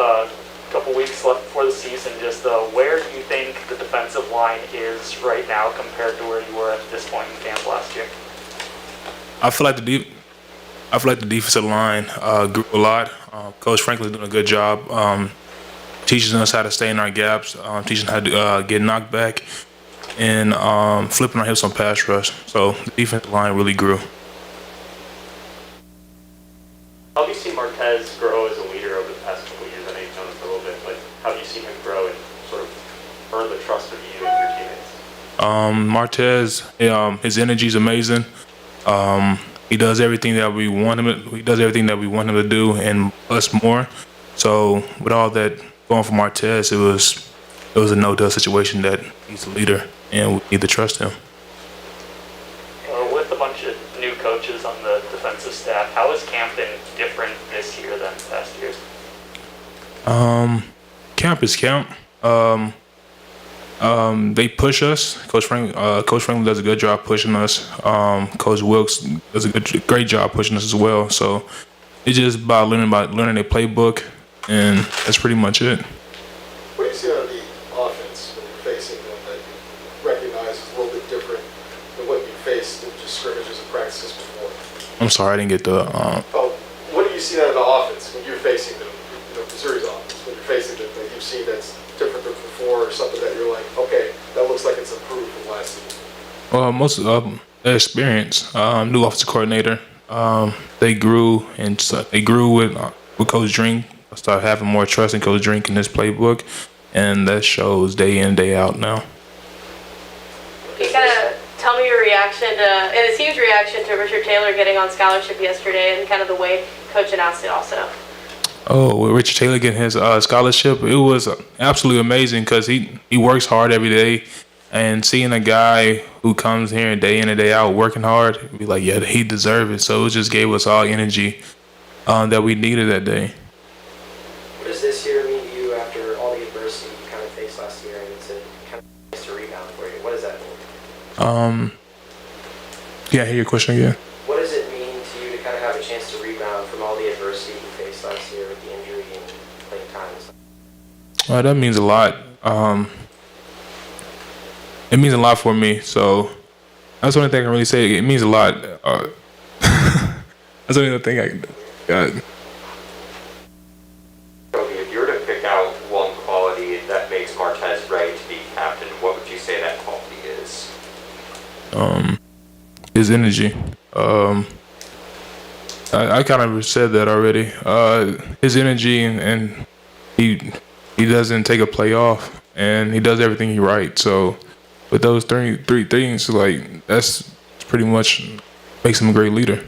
A couple weeks left before the season. Just where do you think the defensive line is right now compared to where you were at this point in camp last year? I feel like the defensive line grew a lot. Coach Franklin's doing a good job teaching us how to stay in our gaps, teaching how to get knocked back, and flipping our hips on pass rush. So the defensive line really grew. How have you seen Martez grow as a leader over the past couple of years? I know you've known him for a little bit, but how have you seen him grow and sort of earn the trust of you and your teammates? Martez, his energy is amazing. He does everything that we want him. He does everything that we want him to do, and plus more. So with all that going for Martez, it was a no-duh situation that he's a leader, and we need to trust him. With a bunch of new coaches on the defensive staff, how has camp been different this year than past years? Camp is camp. They push us. Coach Franklin does a good job pushing us. Coach Wilkes does a great job pushing us as well. So it's just about learning their playbook, and that's pretty much it. What do you see out of the offense when you're facing them that you recognize is a little bit different than what you faced in just scrimmages and practices before? I'm sorry, I didn't get the. What do you see out of the offense when you're facing them, Missouri's offense, when you're facing them that you've seen that's different than before, or something that you're like, okay, that looks like it's improved from last season? Well, most of their experience, new offensive coordinator. They grew with Coach Drink. Started having more trust in Coach Drink in his playbook, and that shows day in, day out now. Can you kind of tell me your reaction to, and the team's reaction to Richard Taylor getting on scholarship yesterday, and kind of the way Coach announced it also? Oh, with Richard Taylor getting his scholarship, it was absolutely amazing because he works hard every day, and seeing a guy who comes here day in and day out working hard, be like, yeah, he deserved it. So it just gave us all energy that we needed that day. What does this year mean to you after all the adversity you kind of faced last year, and it's a kind of nice to rebound for you? What does that mean? Yeah, hear your question again. What does it mean to you to kind of have a chance to rebound from all the adversity you faced last year with the injury and playing time and stuff? That means a lot. It means a lot for me. So that's the only thing I can really say. It means a lot. That's the only thing I got. Kobie, if you were to pick out one quality that makes Martez ready to be captain, what would you say that quality is? His energy. I kind of said that already. His energy, and he doesn't take a play off, and he does everything he right. So with those three things, like that's pretty much makes him a great leader.